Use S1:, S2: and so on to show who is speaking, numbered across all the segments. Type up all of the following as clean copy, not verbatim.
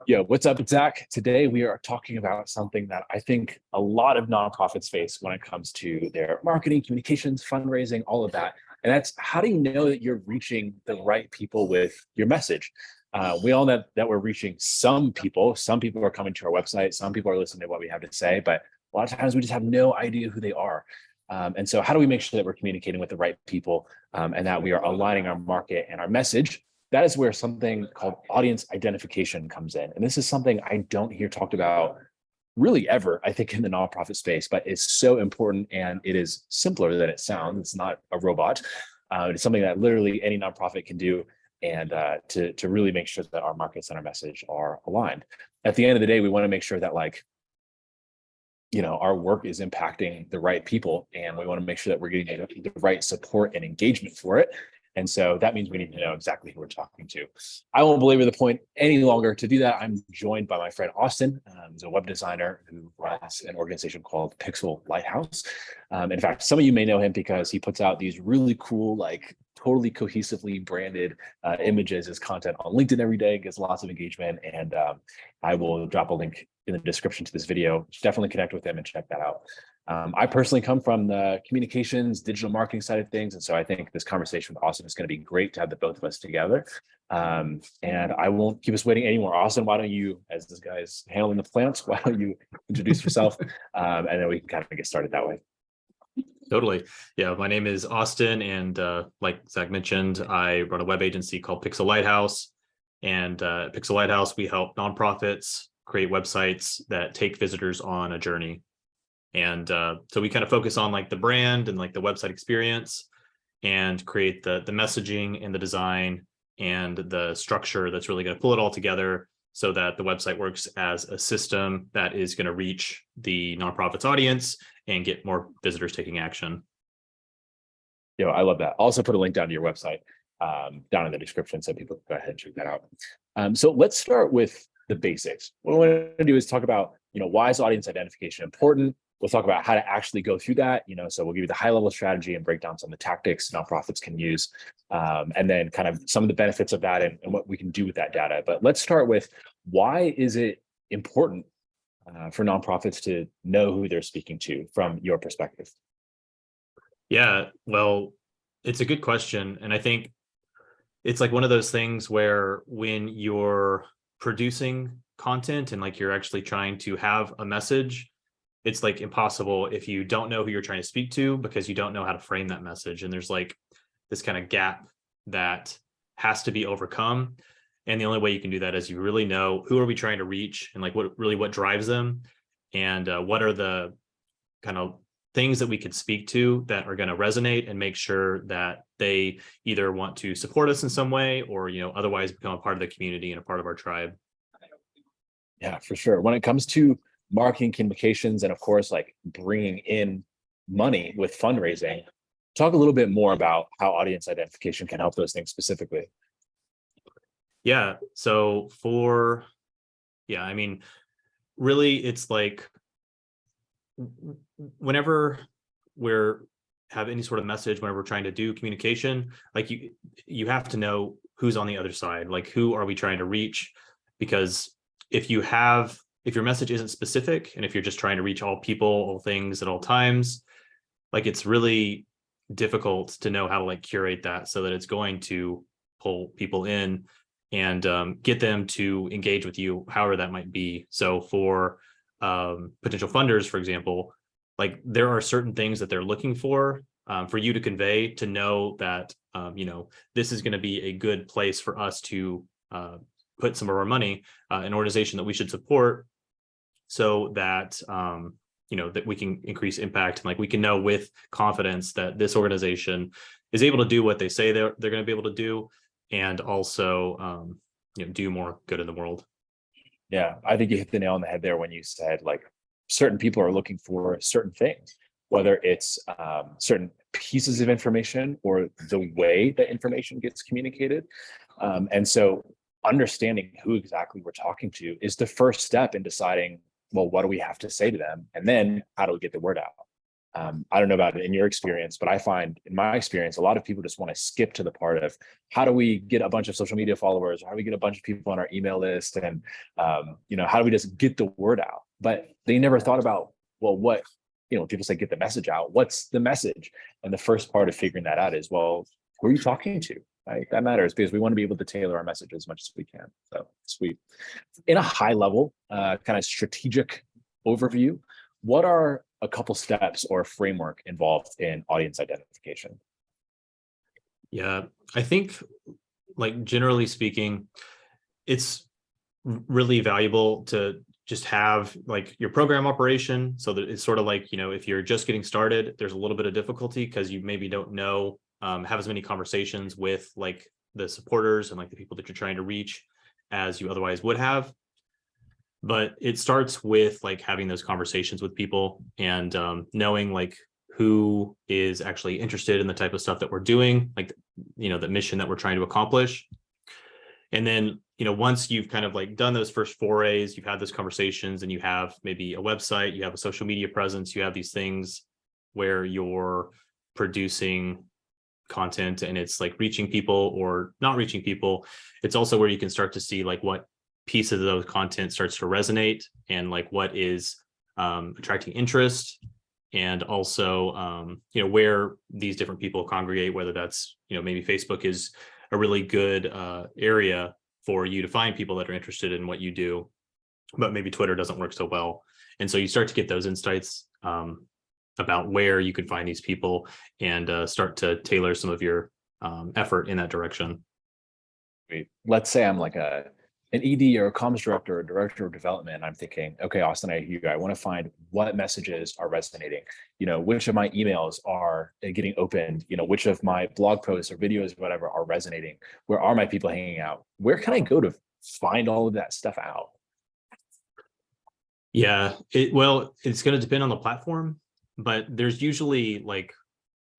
S1: Yeah, what's up, Zach? Today we are talking about something that I think a lot of nonprofits face when it comes to their marketing, communications, fundraising, all of that. And that's how do you know that you're reaching the right people with your message? We all know that we're reaching some people. Some people are coming to our website. Some people are listening to what we have to say, but a lot of times we just have no idea who they are. And so, how do we make sure that we're communicating with the right people and that we are aligning our market and our message? That is where something called audience identification comes in. And this is something I don't hear talked about really ever, I think, in the nonprofit space, but it's so important and it is simpler than it sounds. It's not a robot. It's something that literally any nonprofit can do and to really make sure that our markets and our message are aligned. At the end of the day, we want to make sure that our work is impacting the right people and we want to make sure that we're getting the right support and engagement for it. And so that means we need to know exactly who we're talking to. I won't belabor the point any longer. To do that, I'm joined by my friend Austin, who's a web designer who runs an organization called Pixel Lighthouse. In fact, some of you may know him because he puts out these really cool, totally cohesively branded images as content on LinkedIn every day, gets lots of engagement. And I will drop a link in the description to this video. Definitely connect with him and check that out. I personally come from the communications, digital marketing side of things. And so I think this conversation with Austin is going to be great to have the both of us together. And I won't keep us waiting anymore. Austin, why don't you, as this guy is handling the plants, why don't you introduce yourself? And then we can kind of get started that way.
S2: Totally. Yeah, my name is Austin. And like Zach mentioned, I run a web agency called Pixel Lighthouse. And at Pixel Lighthouse, we help nonprofits create websites that take visitors on a journey. And so we kind of focus on the brand and the website experience and create the messaging and the design and the structure that's really going to pull it all together so that the website works as a system that is going to reach the nonprofit's audience and get more visitors taking action.
S1: I love that. I'll also put a link down to your website down in the description so people can go ahead and check that out. So let's start with the basics. What we want to do is talk about, why is audience identification important? We'll talk about how to actually go through that, so we'll give you the high level strategy and break down some of the tactics nonprofits can use, and then kind of some of the benefits of that and what we can do with that data. But let's start with, why is it important for nonprofits to know who they're speaking to from your perspective?
S2: Yeah, well, it's a good question. And I think it's one of those things where when you're producing content and you're actually trying to have a message, it's impossible if you don't know who you're trying to speak to because you don't know how to frame that message. And there's this kind of gap that has to be overcome. And the only way you can do that is you really know who are we trying to reach and what drives them and what are the kind of things that we could speak to that are going to resonate and make sure that they either want to support us in some way or, otherwise become a part of the community and a part of our tribe.
S1: Yeah, for sure. When it comes to marketing, communications, and of course, bringing in money with fundraising, talk a little bit more about how audience identification can help those things specifically.
S2: Yeah. So really it's whenever we're have any sort of message, whenever we're trying to do communication, you have to know who's on the other side, who are we trying to reach? Because if your message isn't specific, and if you're just trying to reach all people, all things at all times, it's really difficult to know how to curate that so that it's going to pull people in and get them to engage with you, however that might be. So for potential funders, for example, there are certain things that they're looking for you to convey to know that, this is going to be a good place for us to put some of our money, an organization that we should support so that, that we can increase impact and we can know with confidence that this organization is able to do what they say they're going to be able to do and also, do more good in the world.
S1: Yeah, I think you hit the nail on the head there when you said certain people are looking for certain things, whether it's certain pieces of information or the way that information gets communicated. And so understanding who exactly we're talking to is the first step in deciding, well, what do we have to say to them? And then how do we get the word out? I don't know about it in your experience, but I find in my experience, a lot of people just want to skip to the part of how do we get a bunch of social media followers? How do we get a bunch of people on our email list? And, how do we just get the word out? But they never thought about, well, what, people say get the message out. What's the message? And the first part of figuring that out is, well, who are you talking to? Right? That matters because we want to be able to tailor our message as much as we can. So sweet. In a high level, kind of strategic overview, what are a couple steps or a framework involved in audience identification?
S2: Yeah, I think, like, generally speaking, it's really valuable to just have like your program operation, so that it's sort of like, if you're just getting started, there's a little bit of difficulty because you maybe don't know, have as many conversations with like the supporters and like the people that you're trying to reach as you otherwise would have. But it starts with like having those conversations with people and knowing like who is actually interested in the type of stuff that we're doing, like, the mission that we're trying to accomplish. And then, once you've kind of like done those first forays, you've had those conversations and you have maybe a website, you have a social media presence, you have these things where you're producing content and it's like reaching people or not reaching people. It's also where you can start to see like what piece of those content starts to resonate and like what is attracting interest, and also where these different people congregate, whether that's maybe Facebook is a really good area for you to find people that are interested in what you do, but maybe Twitter doesn't work so well. And so you start to get those insights about where you can find these people and start to tailor some of your effort in that direction.
S1: Let's say I'm like an ED or a comms director or director of development. And I'm thinking, okay, Austin, I want to find what messages are resonating. Which of my emails are getting opened? Which of my blog posts or videos, whatever, are resonating? Where are my people hanging out? Where can I go to find all of that stuff out?
S2: Yeah, it's going to depend on the platform, but there's usually like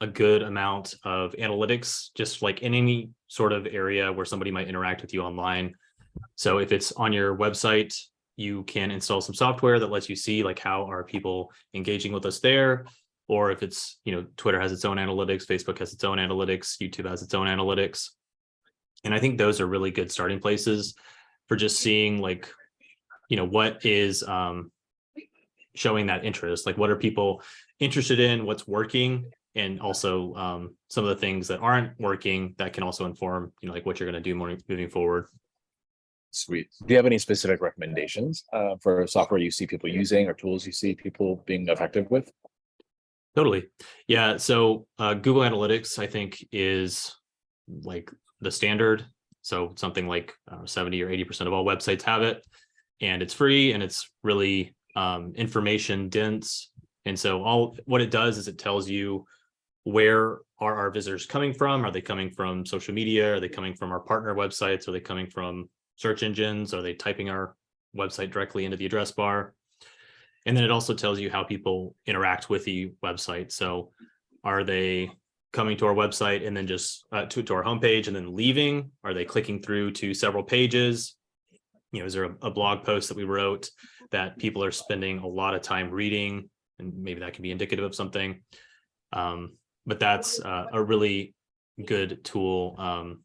S2: a good amount of analytics, just like in any sort of area where somebody might interact with you online. So if it's on your website, you can install some software that lets you see like how are people engaging with us there. Or if it's, Twitter has its own analytics, Facebook has its own analytics, YouTube has its own analytics. And I think those are really good starting places for just seeing like, what is showing that interest, like what are people interested in, what's working, and also some of the things that aren't working that can also inform, like what you're going to do moving forward.
S1: Sweet. Do you have any specific recommendations for software you see people using or tools you see people being effective with?
S2: Totally. Yeah. So Google Analytics, I think, is like the standard. So something like 70 or 80% of all websites have it, and it's free and it's really information dense. And so what it does is it tells you where are our visitors coming from? Are they coming from social media? Are they coming from our partner websites? Are they coming from search engines? Are they typing our website directly into the address bar? And then it also tells you how people interact with the website. So are they coming to our website and then just to our homepage and then leaving? Are they clicking through to several pages? Is there a blog post that we wrote that people are spending a lot of time reading? And maybe that can be indicative of something. But that's a really good tool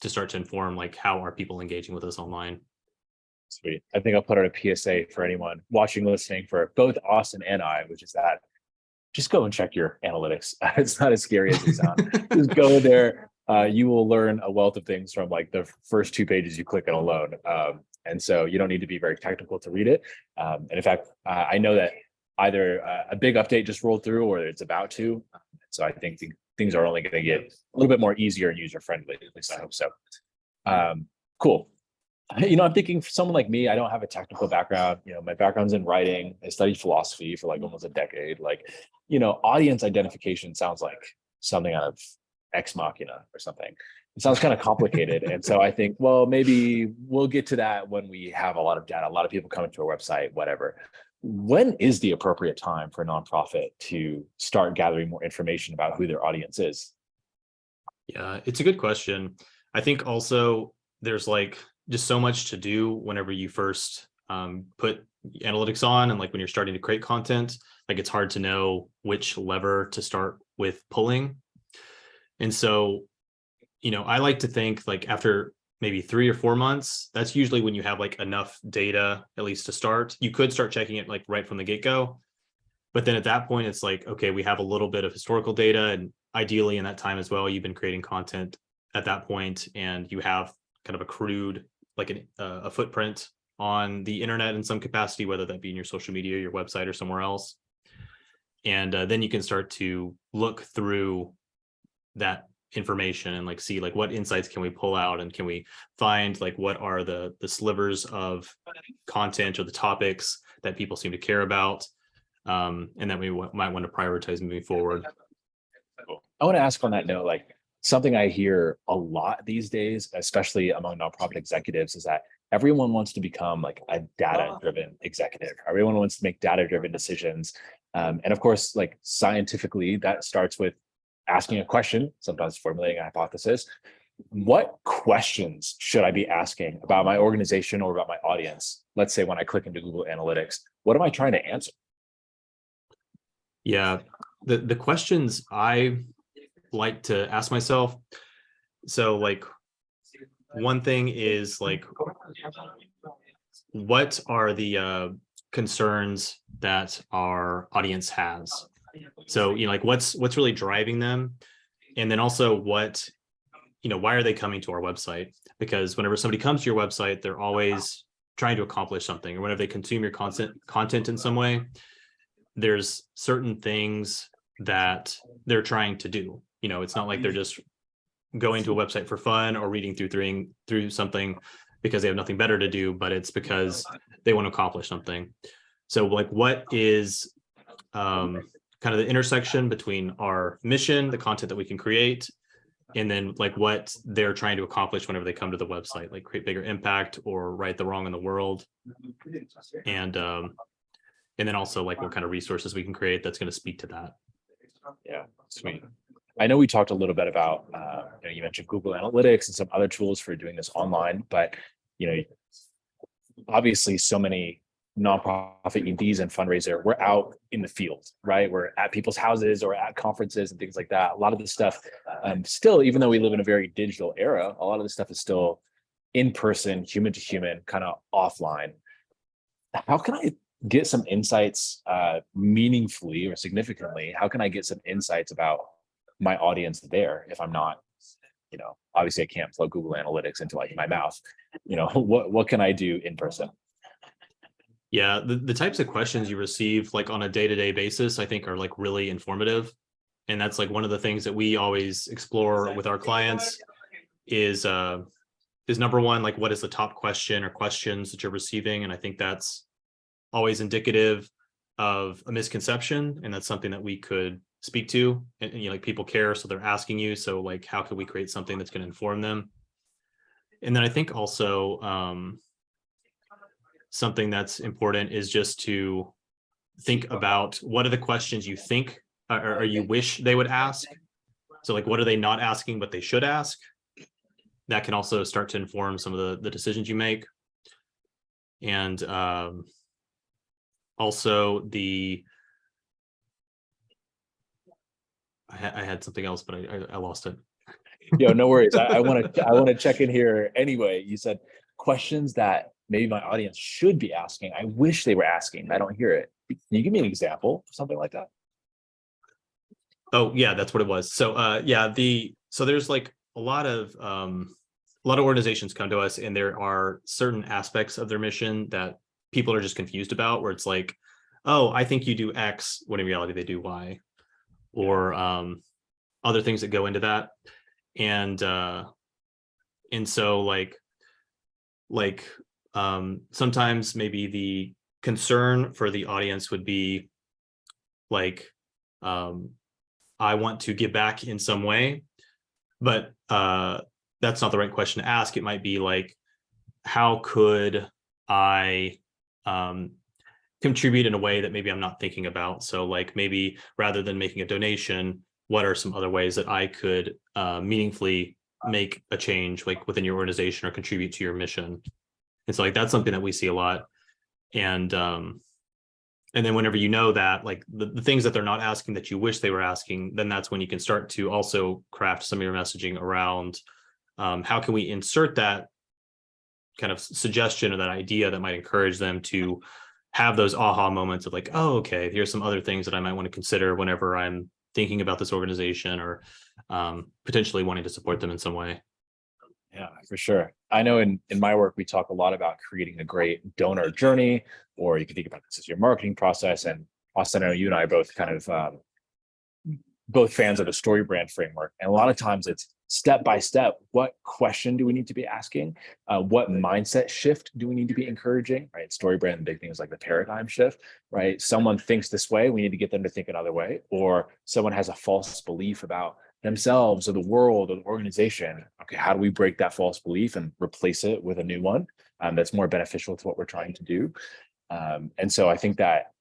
S2: to start to inform like how are people engaging with us online.
S1: Sweet. I think I'll put out a PSA for anyone watching, listening, for both Austin and I, which is that just go and check your analytics. It's not as scary as it sounds. Just go there. You will learn a wealth of things from like the first 2 pages you click on alone. And so you don't need to be very technical to read it. And in fact, I know that either a big update just rolled through or it's about to. So I think things are only going to get a little bit more easier and user friendly. At least I hope so. Cool. I'm thinking for someone like me, I don't have a technical background. My background's in writing. I studied philosophy for like almost a decade. Like, audience identification sounds like something out of Ex Machina or something. It sounds kind of complicated. And so I think, well, maybe we'll get to that when we have a lot of data, a lot of people coming to our website, whatever. When is the appropriate time for a nonprofit to start gathering more information about who their audience is?
S2: Yeah, it's a good question. I think also there's like just so much to do whenever you first put analytics on, and like when you're starting to create content, like it's hard to know which lever to start with pulling. And so, I like to think like after maybe 3 or 4 months, that's usually when you have like enough data, at least to start. You could start checking it like right from the get-go. But then at that point, it's like, okay, we have a little bit of historical data. And ideally in that time as well, you've been creating content at that point, and you have kind of accrued like a footprint on the internet in some capacity, whether that be in your social media, your website, or somewhere else. And then you can start to look through that information and like see like what insights can we pull out, and can we find like what are the slivers of content or the topics that people seem to care about, and that we might want to prioritize moving forward.
S1: I want to ask on that note, like something I hear a lot these days, especially among nonprofit executives, is that everyone wants to become like a data-driven executive. Everyone wants to make data-driven decisions. And of course, like scientifically, that starts with asking a question, sometimes formulating a hypothesis. What questions should I be asking about my organization or about my audience? Let's say when I click into Google Analytics, what am I trying to answer?
S2: Yeah, the questions I like to ask myself. So like one thing is like, what are the concerns that our audience has? So, like what's really driving them? And then also why are they coming to our website? Because whenever somebody comes to your website, they're always trying to accomplish something, or whenever they consume your content in some way, there's certain things that they're trying to do. It's not like they're just going to a website for fun or reading through something because they have nothing better to do, but it's because they want to accomplish something. So like what is kind of the intersection between our mission, the content that we can create, and then like what they're trying to accomplish whenever they come to the website, like create bigger impact or right the wrong in the world. And then also like what kind of resources we can create that's going to speak to that.
S1: Yeah, sweet. I know we talked a little bit about, you mentioned Google Analytics and some other tools for doing this online, but, obviously so many nonprofit EDs and fundraiser, we're out in the field, right? We're at people's houses or at conferences and things like that. A lot of this stuff, still, even though we live in a very digital era, a lot of this stuff is still in person, human to human, kind of offline. How can I get some insights meaningfully or significantly? How can I get some insights about my audience there if I'm not, obviously I can't plug Google Analytics into like my mouth. What can I do in person?
S2: Yeah, the types of questions you receive like on a day-to-day basis, I think are like really informative. And that's like one of the things that we always explore with our clients is number one, like what is the top question or questions that you're receiving? And I think that's always indicative of a misconception. And that's something that we could speak to. And like people care, so they're asking you. So like, how can we create something that's going to inform them? And then I think also something that's important is just to think about what are the questions you think or you wish they would ask. So like, what are they not asking, but they should ask? That can also start to inform some of the decisions you make. And also I had something else, but I lost it.
S1: Yo, no worries. I want to check in here anyway. You said questions that maybe my audience should be asking. I wish they were asking. I don't hear it. Can you give me an example of something like that?
S2: Oh yeah, that's what it was. So so there's like a lot of organizations come to us, and there are certain aspects of their mission that people are just confused about, where it's like, oh, I think you do X, when in reality they do Y, or other things that go into that. And so sometimes maybe the concern for the audience would be like, I want to give back in some way, but that's not the right question to ask. It might be like, how could I contribute in a way that maybe I'm not thinking about? So like maybe rather than making a donation, what are some other ways that I could meaningfully make a change like within your organization or contribute to your mission? And so like that's something that we see a lot. And then whenever you know that, like the things that they're not asking that you wish they were asking, then that's when you can start to also craft some of your messaging around how can we insert that kind of suggestion or that idea that might encourage them to have those aha moments of like, oh, okay, here's some other things that I might want to consider whenever I'm thinking about this organization or potentially wanting to support them in some way.
S1: Yeah, for sure. I know in my work, we talk a lot about creating a great donor journey, or you can think about this as your marketing process. And Austin, I know you and I are both kind of both fans of the story brand framework. And a lot of times it's step by step. What question do we need to be asking? What mindset shift do we need to be encouraging? Right. Story brand, big things like the paradigm shift, right? Someone thinks this way, we need to get them to think another way. Or someone has a false belief about themselves or the world or the organization. Okay, how do we break that false belief and replace it with a new one that's more beneficial to what we're trying to do? And so I think that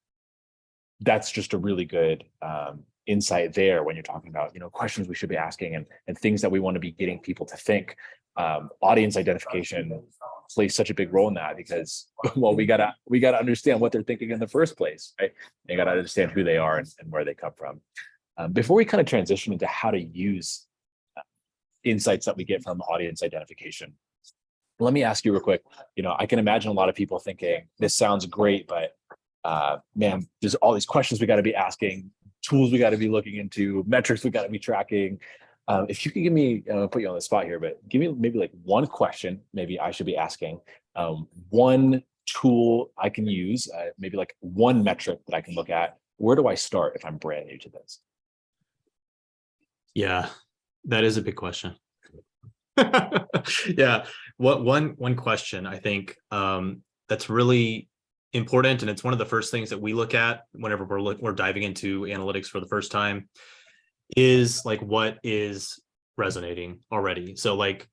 S1: that's just a really good insight there when you're talking about questions we should be asking and things that we want to be getting people to think. Audience identification plays such a big role in that because well we gotta understand what they're thinking in the first place, right? You gotta understand who they are and where they come from. Before we kind of transition into how to use insights that we get from audience identification, let me ask you real quick. I can imagine a lot of people thinking this sounds great, but man, there's all these questions we got to be asking, tools we got to be looking into, metrics we got to be tracking. If you could give me, I'll put you on the spot here, but give me maybe like one question maybe I should be asking, one tool I can use, maybe like one metric that I can look at. Where do I start if I'm brand new to this?
S2: Yeah, that is a big question. Yeah, what one question I think that's really important, and it's one of the first things that we look at whenever we're diving into analytics for the first time, is like what is resonating already. So like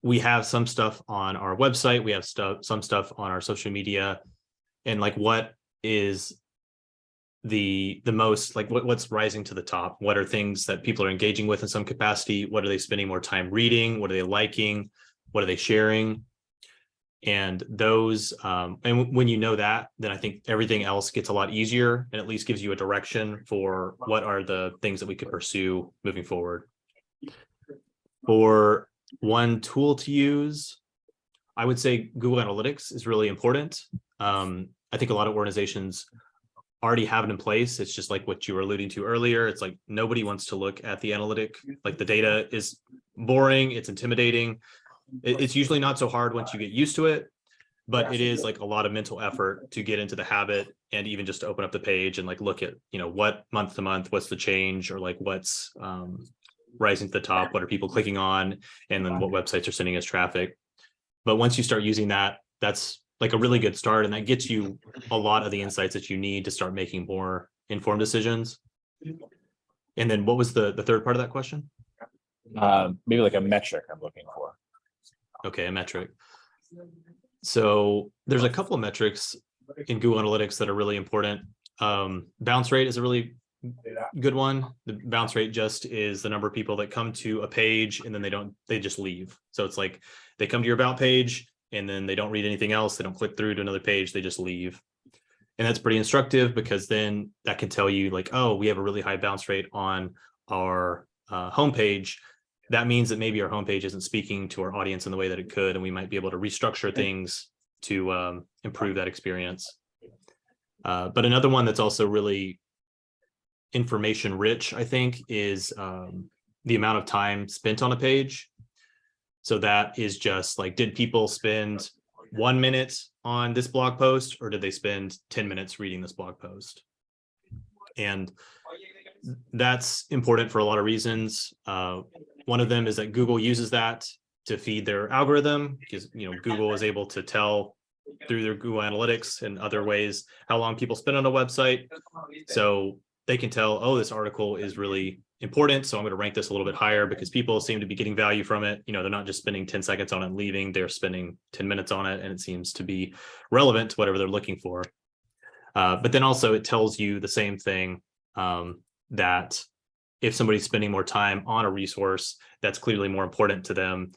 S2: we have some stuff on our website, we have some stuff on our social media, and like what is the most like what's rising to the top? What are things that people are engaging with in some capacity? What are they spending more time reading? What are they liking? What are they sharing? And those and when you know that, then I think everything else gets a lot easier and at least gives you a direction for what are the things that we could pursue moving forward. For one tool to use, I would say Google Analytics is really important. I think a lot of organizations already have it in place. It's just like what you were alluding to earlier. It's like nobody wants to look at the analytic. Like the data is boring, it's intimidating. It's usually not so hard once you get used to it, but it is like a lot of mental effort to get into the habit and even just to open up the page and like look at, what month to month, what's the change, or like what's rising to the top, what are people clicking on, and then what websites are sending us traffic. But once you start using that, that's like a really good start, and that gets you a lot of the insights that you need to start making more informed decisions. And then what was the third part of that question?
S1: Maybe like a metric I'm looking for.
S2: Okay, a metric. So there's a couple of metrics in Google Analytics that are really important. Bounce rate is a really good one. The bounce rate just is the number of people that come to a page and then they just leave. So it's like they come to your about page and then they don't read anything else. They don't click through to another page. They just leave. And that's pretty instructive because then that can tell you like, oh, we have a really high bounce rate on our homepage. That means that maybe our homepage isn't speaking to our audience in the way that it could, and we might be able to restructure things to improve that experience. But another one that's also really information rich, I think, is the amount of time spent on a page. So that is just like, did people spend 1 minute on this blog post, or did they spend 10 minutes reading this blog post? And that's important for a lot of reasons. One of them is that Google uses that to feed their algorithm, because Google is able to tell through their Google Analytics and other ways how long people spend on a website. So they can tell, oh, this article is really important, so I'm going to rank this a little bit higher because people seem to be getting value from it. They're not just spending 10 seconds on it and leaving, they're spending 10 minutes on it, and it seems to be relevant to whatever they're looking for. But then also it tells you the same thing, that if somebody's spending more time on a resource, that's clearly more important to them.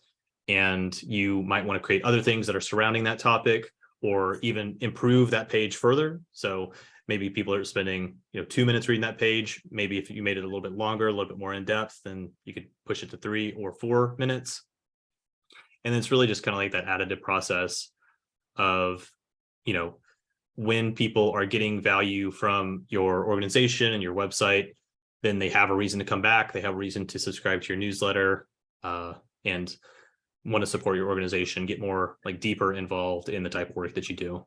S2: And you might want to create other things that are surrounding that topic, or even improve that page further. So maybe people are spending 2 minutes reading that page. Maybe if you made it a little bit longer, a little bit more in depth, then you could push it to 3 or 4 minutes. And it's really just kind of like that additive process of, when people are getting value from your organization and your website, then they have a reason to come back. They have a reason to subscribe to your newsletter, and want to support your organization, get more like deeper involved in the type of work that you do.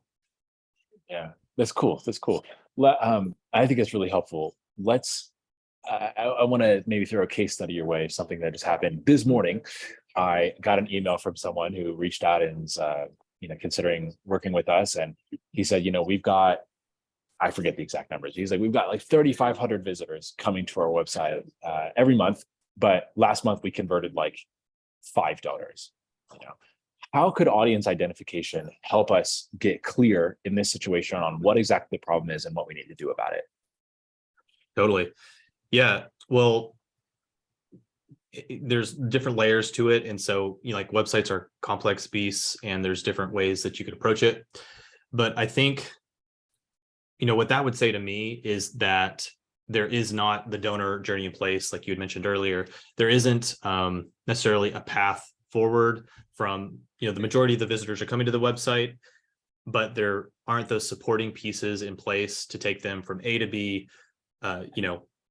S1: Yeah, that's cool. That's cool. I think it's really helpful. I want to maybe throw a case study your way, something that just happened this morning. I got an email from someone who reached out and is, considering working with us. And he said, we've got, I forget the exact numbers. He's like, we've got like 3,500 visitors coming to our website every month. But last month we converted like 5 donors. How could audience identification help us get clear in this situation on what exactly the problem is and what we need to do about it?
S2: Totally. Yeah. Well, there's different layers to it. And so, like websites are complex beasts and there's different ways that you could approach it. But I think, what that would say to me is that there is not the donor journey in place, like you had mentioned earlier. There isn't necessarily a path forward from, the majority of the visitors are coming to the website, but there aren't those supporting pieces in place to take them from A to B.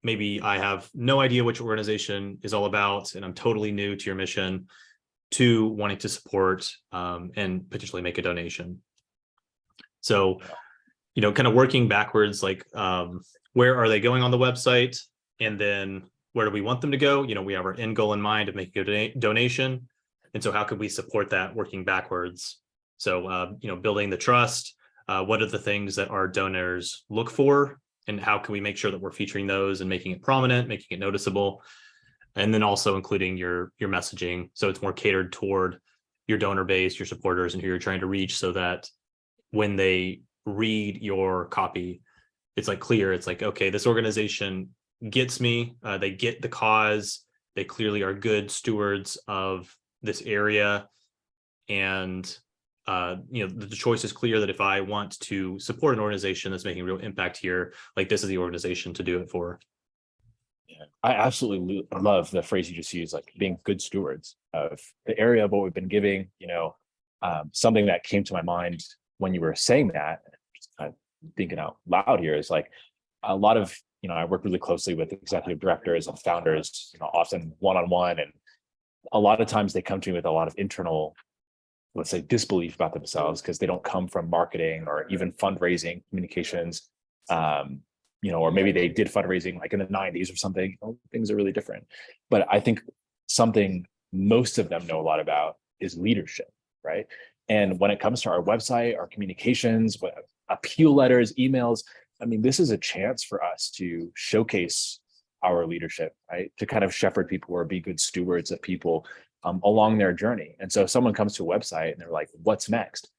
S2: Maybe I have no idea which organization is all about, and I'm totally new to your mission, to wanting to support and potentially make a donation. So, kind of working backwards, like where are they going on the website? And then where do we want them to go? We have our end goal in mind of making a donation. And so how could we support that working backwards? So, building the trust, what are the things that our donors look for? And how can we make sure that we're featuring those and making it prominent, making it noticeable? And then also including your messaging. So it's more catered toward your donor base, your supporters, and who you're trying to reach, so that when they read your copy, it's like clear. It's like, okay, this organization gets me. They get the cause. They clearly are good stewards of this area. And the choice is clear that if I want to support an organization that's making a real impact here, like this is the organization to do it for.
S1: Yeah, I absolutely love the phrase you just used, like being good stewards of the area of what we've been giving. Something that came to my mind when you were saying that, just kind of thinking out loud here, is like a lot of, I work really closely with executive directors and founders, often one-on-one. And a lot of times they come to me with a lot of internal, let's say, disbelief about themselves because they don't come from marketing or even fundraising communications, or maybe they did fundraising like in the 90s or something. Things are really different. But I think something most of them know a lot about is leadership, right? And when it comes to our website, our communications, appeal letters, emails, this is a chance for us to showcase our leadership, right? To kind of shepherd people or be good stewards of people along their journey. And so if someone comes to a website and they're like, what's next?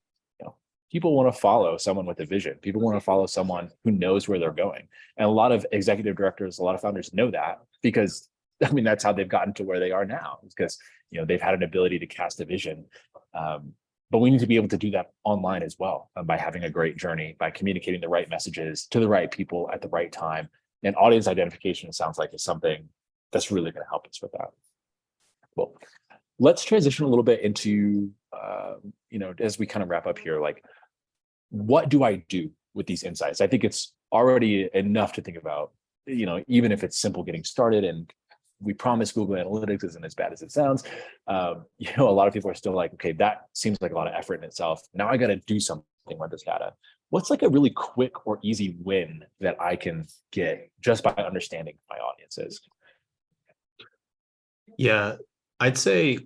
S1: People want to follow someone with a vision. People want to follow someone who knows where they're going. And a lot of executive directors, a lot of founders know that because that's how they've gotten to where they are now, because they've had an ability to cast a vision. But we need to be able to do that online as well, by having a great journey, by communicating the right messages to the right people at the right time. And audience identification, it sounds like, is something that's really going to help us with that. Well, let's transition a little bit into, as we kind of wrap up here, like, what do I do with these insights? I think it's already enough to think about, even if it's simple getting started. And we promise Google Analytics isn't as bad as it sounds. A lot of people are still like, okay, that seems like a lot of effort in itself. Now I got to do something with this data. What's like a really quick or easy win that I can get just by understanding my audiences?
S2: Yeah, I'd say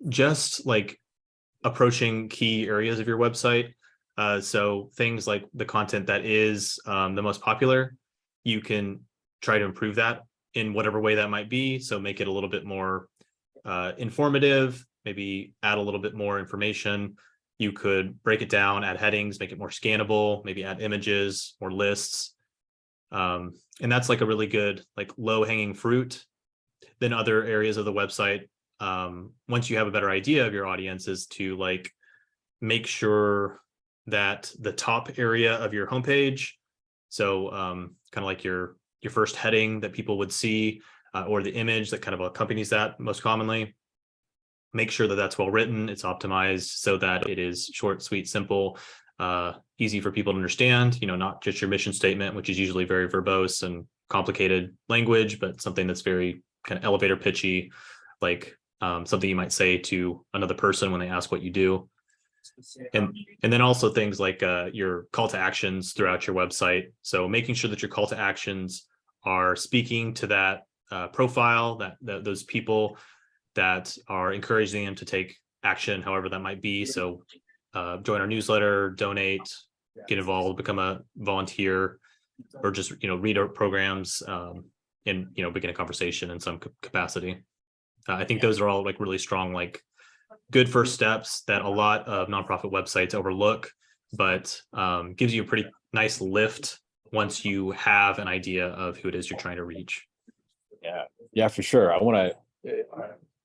S2: just approaching key areas of your website. So things like the content that is the most popular, you can try to improve that in whatever way that might be. So make it a little bit more informative, maybe add a little bit more information. You could break it down, add headings, make it more scannable, maybe add images or lists. And that's like a really good, low hanging fruit. Then other areas of the website, once you have a better idea of your audience, is to make sure that the top area of your homepage, so kind of like your first heading that people would see, or the image that kind of accompanies that most commonly, make sure that that's well written, it's optimized so that it is short, sweet, simple, easy for people to understand, not just your mission statement, which is usually very verbose and complicated language, but something that's very kind of elevator pitchy, like something you might say to another person when they ask what you do. And then also things like your call to actions throughout your website. So making sure that your call to actions are speaking to that profile, that those people, that are encouraging them to take action, however that might be. So join our newsletter, donate, get involved, become a volunteer, or just read our programs, and begin a conversation in some capacity. I think those are all like really strong, like good first steps that a lot of nonprofit websites overlook, but gives you a pretty nice lift once you have an idea of who it is you're trying to reach.
S1: Yeah, for sure. I want to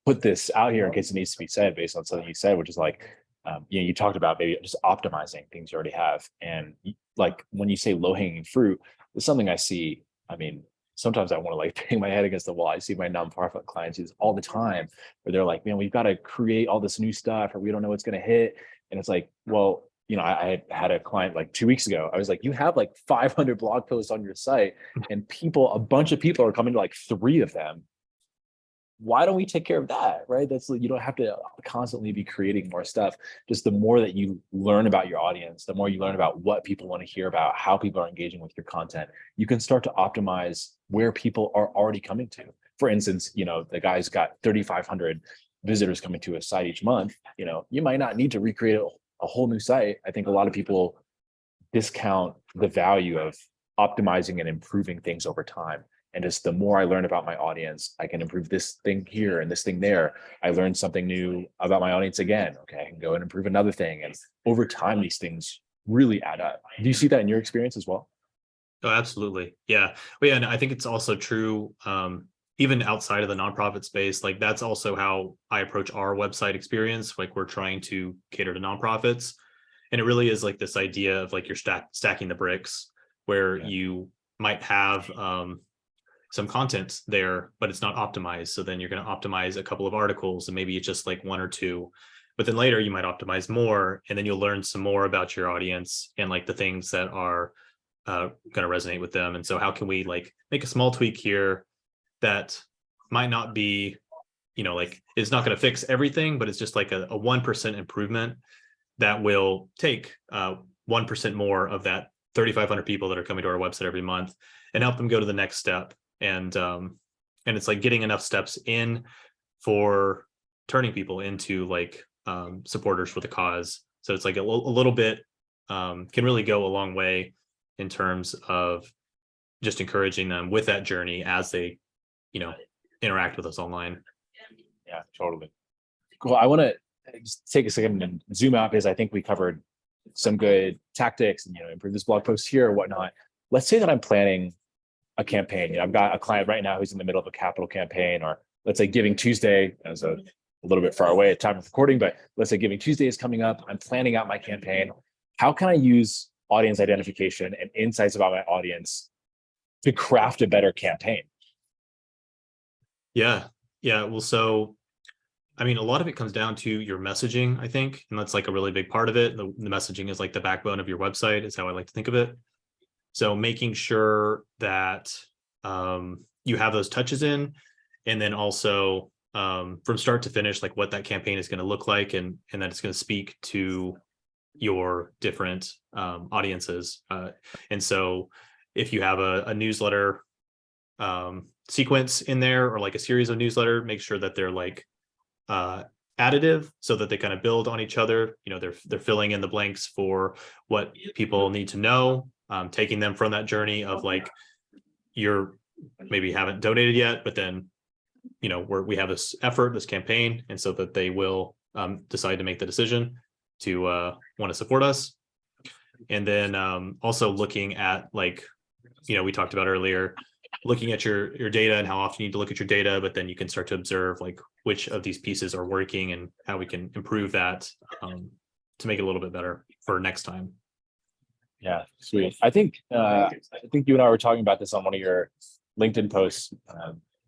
S1: put this out here in case it needs to be said based on something you said, which is like, you talked about maybe just optimizing things you already have. And like when you say low hanging fruit, it's something I see. I mean, sometimes I want to like bang my head against the wall. I see my nonprofit clients use all the time where they're like, man, we've got to create all this new stuff or we don't know what's going to hit. And it's like, well, I had a client like 2 weeks ago. I was like, you have like 500 blog posts on your site and a bunch of people are coming to like 3 of them. Why don't we take care of that? Right. You don't have to constantly be creating more stuff. Just the more that you learn about your audience, the more you learn about what people want to hear about, how people are engaging with your content, you can start to optimize where people are already coming to. For instance, the guy's got 3,500 visitors coming to his site each month. You might not need to recreate a whole new site. I think a lot of people discount the value of optimizing and improving things over time. And just the more I learn about my audience, I can improve this thing here and this thing there. I learned something new about my audience again. Okay, I can go and improve another thing. And over time, these things really add up. Do you see that in your experience as well?
S2: Oh, absolutely. Yeah. Well, yeah, and I think it's also true, even outside of the nonprofit space. Like that's also how I approach our website experience. Like we're trying to cater to nonprofits. And it really is like this idea of like you're stacking the bricks where you might have some content there, but it's not optimized. So then you're going to optimize a couple of articles and maybe it's just like 1 or 2, but then later you might optimize more and then you'll learn some more about your audience and like the things that are going to resonate with them. And so how can we like make a small tweak here that might not be, like it's not going to fix everything, but it's just like a 1% improvement that will take 1% more of that 3,500 people that are coming to our website every month and help them go to the next step. And it's like getting enough steps in for turning people into like supporters for the cause. So it's like a little bit can really go a long way in terms of just encouraging them with that journey as they, interact with us online.
S1: Yeah, totally. Cool. I want to just take a second and zoom out because I think we covered some good tactics and, improve this blog post here or whatnot. Let's say that I'm planning a campaign. I've got a client right now who's in the middle of a capital campaign, or let's say Giving Tuesday is a little bit far away at time of recording, but let's say Giving Tuesday is coming up. I'm planning out my campaign. How can I use audience identification and insights about my audience to craft a better campaign?
S2: Yeah. Well, so, I mean, a lot of it comes down to your messaging, I think, and that's like a really big part of it. The messaging is like the backbone of your website is how I like to think of it. So making sure that you have those touches in, and then also from start to finish, like what that campaign is going to look like, and that it's going to speak to your different audiences. And so if you have a newsletter sequence in there, or like a series of newsletter, make sure that they're like additive so that they kind of build on each other. They're filling in the blanks for what people need to know, taking them from that journey of like you're maybe haven't donated yet, but then we have this effort, this campaign, and so that they will decide to make the decision to want to support us. And then also looking at like we talked about earlier, looking at your data and how often you need to look at your data, but then you can start to observe like which of these pieces are working and how we can improve that make it a little bit better for next time.
S1: Yeah, sweet. I think you and I were talking about this on one of your LinkedIn posts,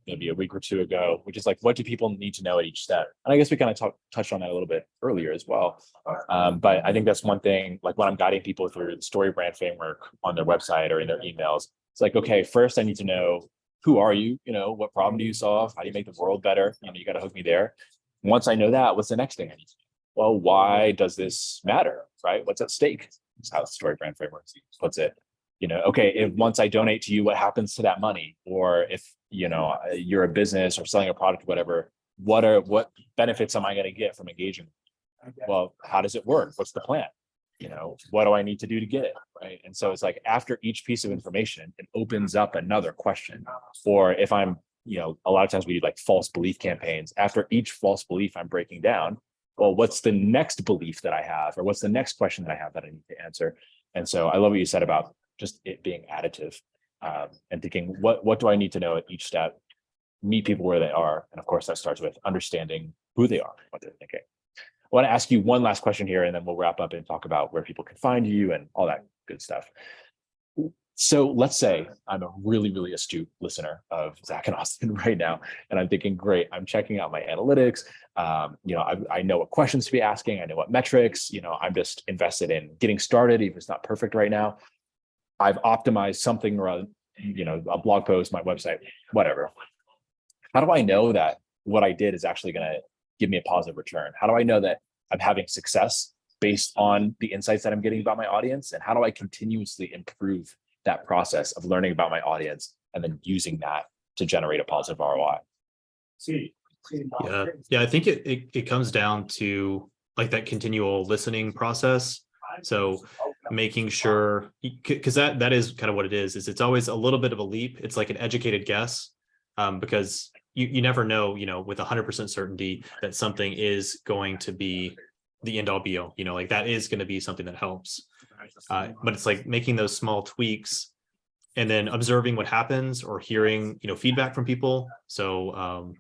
S1: maybe a week or two ago, which is like, what do people need to know at each step? And I guess we kind of touched on that a little bit earlier as well. But I think that's one thing, like when I'm guiding people through the story brand framework on their website or in their emails, it's like, okay, first I need to know, who are you? What problem do you solve? How do you make the world better? You got to hook me there. Once I know that, what's the next thing I need to know? Well, why does this matter, right? What's at stake? That's how the story brand framework puts it. Okay, if once I donate to you, what happens to that money? Or if you're a business or selling a product, whatever, what benefits am I going to get from engaging? Well, how does it work? What's the plan? What do I need to do to get it? Right. And so it's like, after each piece of information, it opens up another question. Or if I'm, a lot of times we do like false belief campaigns. After each false belief I'm breaking down, well, what's the next belief that I have? Or what's the next question that I have that I need to answer? And so I love what you said about just it being additive, and thinking, what do I need to know at each step? Meet people where they are. And of course, that starts with understanding who they are, what they're thinking. I want to ask you one last question here, and then we'll wrap up and talk about where people can find you and all that good stuff. So let's say I'm a really, really astute listener of Zach and Austin right now, and I'm thinking, great, I'm checking out my analytics. I know what questions to be asking. I know what metrics, I'm just invested in getting started, even if it's not perfect right now. I've optimized something around, a blog post, my website, whatever. How do I know that what I did is actually going to give me a positive return? How do I know that I'm having success based on the insights that I'm getting about my audience? And how do I continuously improve that process of learning about my audience and then using that to generate a positive ROI?
S2: Yeah. I think it comes down to like that continual listening process. So making sure, because that is kind of what it is it's always a little bit of a leap. It's like an educated guess, because you never know, with 100% certainty that something is going to be the end all be all, like that is going to be something that helps. But it's like making those small tweaks and then observing what happens, or hearing, feedback from people. So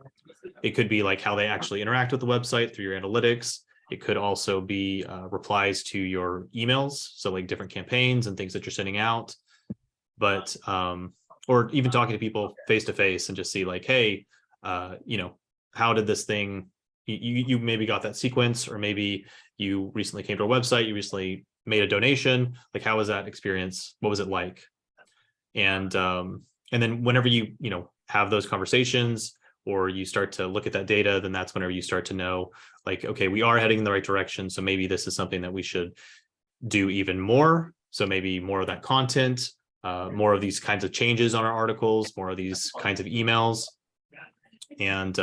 S2: it could be like how they actually interact with the website through your analytics. It could also be replies to your emails. So like different campaigns and things that you're sending out. But or even talking to people face to face and just see like, hey, how did this thing, you maybe got that sequence, or maybe you recently came to our website, you recently made a donation. Like, how was that experience? What was it like? And then whenever you have those conversations, or you start to look at that data, then that's whenever you start to know, like, okay, we are heading in the right direction. So maybe this is something that we should do even more. So maybe more of that content, more of these kinds of changes on our articles, more of these kinds of emails, and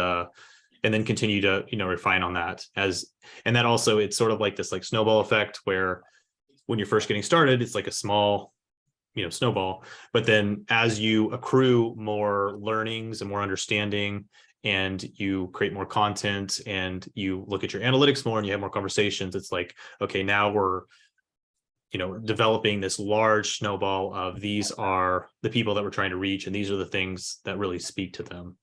S2: then continue to refine on that. And that also, it's sort of like this like snowball effect, where when you're first getting started, it's like a small snowball, but then as you accrue more learnings and more understanding, and you create more content, and you look at your analytics more, and you have more conversations, it's like, okay, now we're developing this large snowball of, these are the people that we're trying to reach, and these are the things that really speak to them.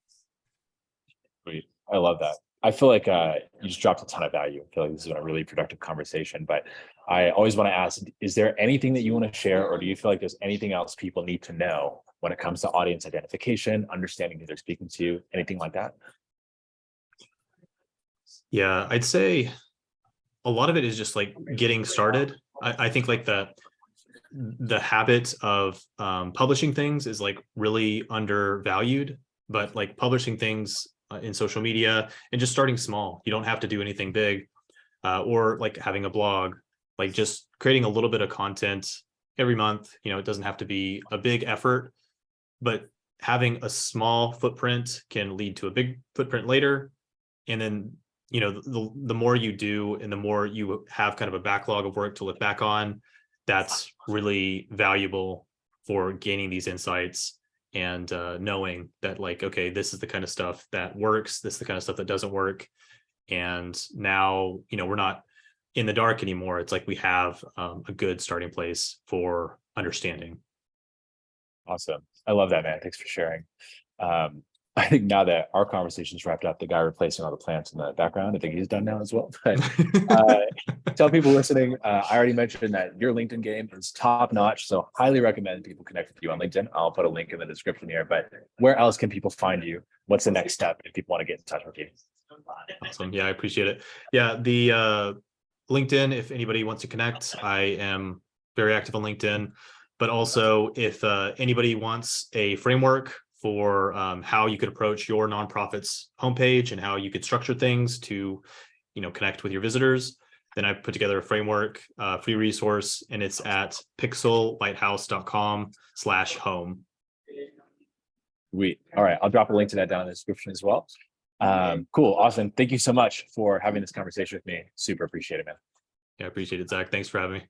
S1: Great. I love that. I feel like you just dropped a ton of value. I feel like this has been a really productive conversation, but I always want to ask, is there anything that you want to share, or do you feel like there's anything else people need to know when it comes to audience identification, understanding who they're speaking to, anything like that?
S2: Yeah, I'd say a lot of it is just like getting started. I think like the habit of publishing things is like really undervalued, but like publishing things in social media and just starting small. You don't have to do anything big, or like having a blog, like just creating a little bit of content every month. It doesn't have to be a big effort, but having a small footprint can lead to a big footprint later. And then, the more you do, and the more you have kind of a backlog of work to look back on, that's really valuable for gaining these insights, and knowing that, like, okay, this is the kind of stuff that works, this is the kind of stuff that doesn't work. And now, we're not in the dark anymore. It's like we have a good starting place for understanding.
S1: Awesome. I love that, man. Thanks for sharing. I think now that our conversation's wrapped up, the guy replacing all the plants in the background, I think he's done now as well. But tell people listening, I already mentioned that your LinkedIn game is top notch. So highly recommend people connect with you on LinkedIn. I'll put a link in the description here. But where else can people find you? What's the next step if people want to get in touch with you?
S2: Awesome. Yeah, I appreciate it. Yeah, the LinkedIn, if anybody wants to connect, I am very active on LinkedIn. But also, if anybody wants a framework for how you could approach your nonprofit's homepage and how you could structure things to, connect with your visitors, then I've put together a framework, free resource, and it's at pixellighthouse.com/home.
S1: Sweet. All right. I'll drop a link to that down in the description as well. Cool. Awesome. Thank you so much for having this conversation with me. Super appreciate it, man.
S2: Yeah, I appreciate it, Zach. Thanks for having me.